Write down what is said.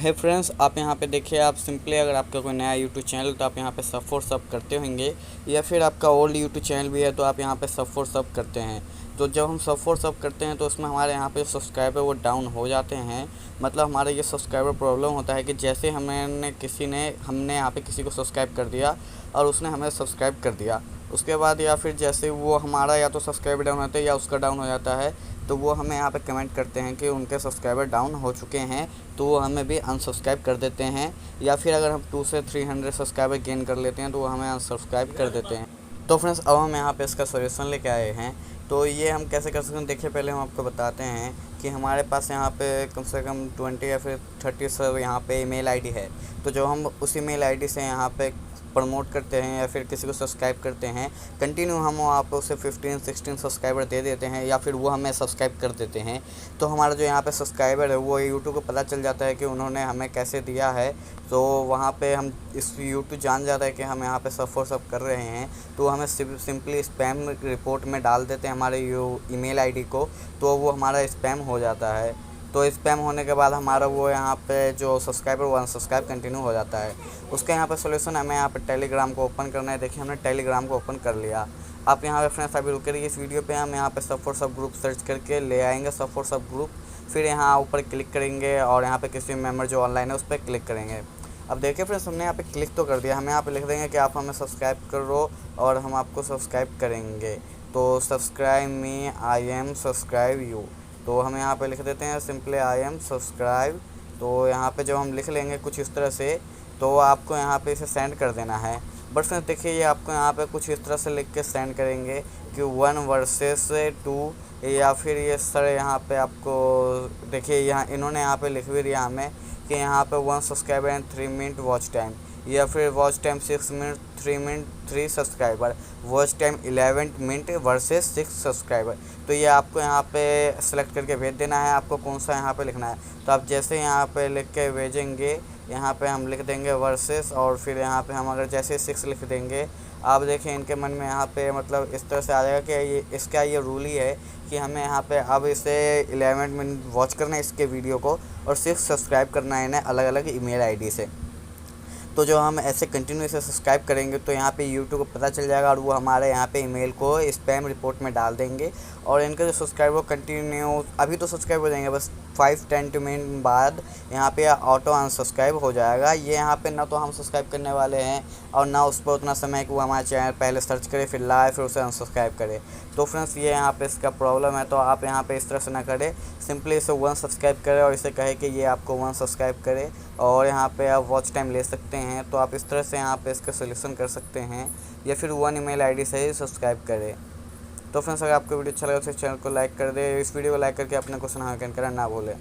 है फ्रेंड्स, आप यहाँ पे देखिए, आप सिंपली अगर आपका कोई नया यूट्यूब चैनल तो आप यहाँ पे सब फॉर सब करते होंगे, या फिर आपका ओल्ड यूट्यूब चैनल भी है तो आप यहाँ पे सब फॉर सब करते हैं। तो जब हम सब फॉर सब करते हैं तो उसमें हमारे यहाँ पे सब्सक्राइबर वो डाउन हो जाते हैं। मतलब हमारा ये सब्सक्राइबर प्रॉब्लम होता है कि जैसे हमने यहाँ पे किसी को सब्सक्राइब कर दिया और उसने हमें सब्सक्राइब कर दिया, उसके बाद या फिर जैसे वो हमारा या तो सब्सक्राइबर डाउन होता है या उसका डाउन हो जाता है, तो वो हमें यहाँ पे कमेंट करते हैं कि उनके सब्सक्राइबर डाउन हो चुके हैं, तो वो हमें भी अनसब्सक्राइब कर देते हैं। या फिर अगर हम 2 से 300 सब्सक्राइबर गेन कर लेते हैं तो वो हमें अनसब्सक्राइब कर देते हैं। तो फ्रेंड्स, अब हम यहाँ पे इसका सोल्यूशन लेके आए हैं। तो ये हम कैसे कर सकते हैं, देखिए पहले हम आपको बताते हैं कि हमारे पास यहाँ पे कम से कम 20 या फिर 30 सब यहाँ पे ईमेल आईडी है। तो जो हम उस ईमेल आईडी से यहाँ पे प्रमोट करते हैं या फिर किसी को सब्सक्राइब करते हैं, कंटिन्यू हम आप उसे 15-16 सब्सक्राइबर दे देते हैं या फिर वो हमें सब्सक्राइब कर देते हैं, तो हमारा जो यहाँ पे सब्सक्राइबर है वो यूट्यूब को पता चल जाता है कि उन्होंने हमें कैसे दिया है। तो वहाँ पे हम इस यूट्यूब जान जाता है कि हम यहाँ पे सब फॉर सब कर रहे हैं, तो हमें सिंपली स्पैम रिपोर्ट में डाल देते हैं हमारे ईमेल आईडी को, तो वो हमारा स्पैम हो जाता है। तो स्पैम होने के बाद हमारा वो यहाँ पे जो सब्सक्राइबर वो अनसब्सक्राइब कंटिन्यू हो जाता है। उसका यहाँ पे सोल्यूशन हमें यहाँ पे टेलीग्राम को ओपन करना है। देखिए हमने टेलीग्राम को ओपन कर लिया। आप यहाँ पे फ्रेंड्स अभी रुके रहिए, इस वीडियो पे हम यहाँ पे सब फॉर सब ग्रुप सर्च करके ले आएंगे, सब फॉर सब ग्रुप। फिर यहाँ ऊपर क्लिक करेंगे और यहाँ पे किसी मेम्बर जो ऑनलाइन है उस पर क्लिक करेंगे। अब देखिए फ्रेंड्स, हमने यहाँ पे क्लिक तो कर दिया, हमें यहाँ पे लिख देंगे कि आप हमें सब्सक्राइब करो और हम आपको सब्सक्राइब करेंगे। तो subscribe me, I am subscribe you, तो हम यहाँ पे लिख देते हैं सिंपली आई एम सब्सक्राइब। तो यहाँ पे जब हम लिख लेंगे कुछ इस तरह से, तो आपको यहाँ पे इसे सेंड कर देना है। बट फ्रेंड्स देखिए, ये आपको यहाँ पे कुछ इस तरह से लिख के सेंड करेंगे कि 1 वर्सेस 2, या फिर ये सर यहाँ पे आपको देखिए यहाँ इन्होंने यहाँ पे लिख भी दिया हमें कि यहाँ पे 1 subscriber and 3 minute watch time, या फिर watch time 6 minute 3 minute 3 subscriber, watch time 11 minute versus 6 subscriber. तो ये आपको यहाँ पे सेलेक्ट करके भेज देना है, आपको कौन सा यहाँ पे लिखना है। तो आप जैसे यहाँ पे लिख के भेजेंगे, यहाँ पे हम लिख देंगे वर्सेस, और फिर यहाँ पे हम अगर जैसे 6 लिख देंगे, आप देखें इनके मन में यहाँ पे मतलब इस तरह से आ जाएगा कि ये इसका ये रूल ही है कि हमें यहाँ पे अब इसे 11 मिनट वॉच करना है इसके वीडियो को, और 6 सब्सक्राइब करना है इन्हें अलग अलग ईमेल आईडी से। तो जो हम ऐसे कंटिन्यू इसे सब्सक्राइब करेंगे तो यहाँ पे यूट्यूब को पता चल जाएगा और वो हमारे यहाँ पे ईमेल को स्पैम रिपोर्ट में डाल देंगे, और इनके जो सब्सक्राइबर कंटिन्यू अभी तो सब्सक्राइब हो जाएंगे, बस 5-10 मिनट बाद यहाँ पे ऑटो अनसब्सक्राइब हो जाएगा। ये यहाँ पे ना तो हम सब्सक्राइब करने वाले हैं और ना उस पर उतना समय है कि वो हमारे चैनल पहले सर्च करे फिर लाए फिर उसे अनसब्सक्राइब करे। तो फ्रेंड्स, ये यहाँ पे इसका प्रॉब्लम है। तो आप यहाँ पे इस तरह से ना करें, सिंपली इसे 1 सब्सक्राइब करें और इसे कहे कि ये आपको 1 सब्सक्राइब करे, और यहाँ पे आप वॉच टाइम ले सकते हैं। तो आप इस तरह से यहाँ पे इसका सोल्यूशन कर सकते हैं, या फिर 1 ईमेल आईडी से ही सब्सक्राइब करें। तो फ्रेंड्स, अगर आपको वीडियो अच्छा लगा तो इस चैनल को लाइक कर दे, इस वीडियो को लाइक करके अपने क्वेश्चन हाँ करना ना भूलें।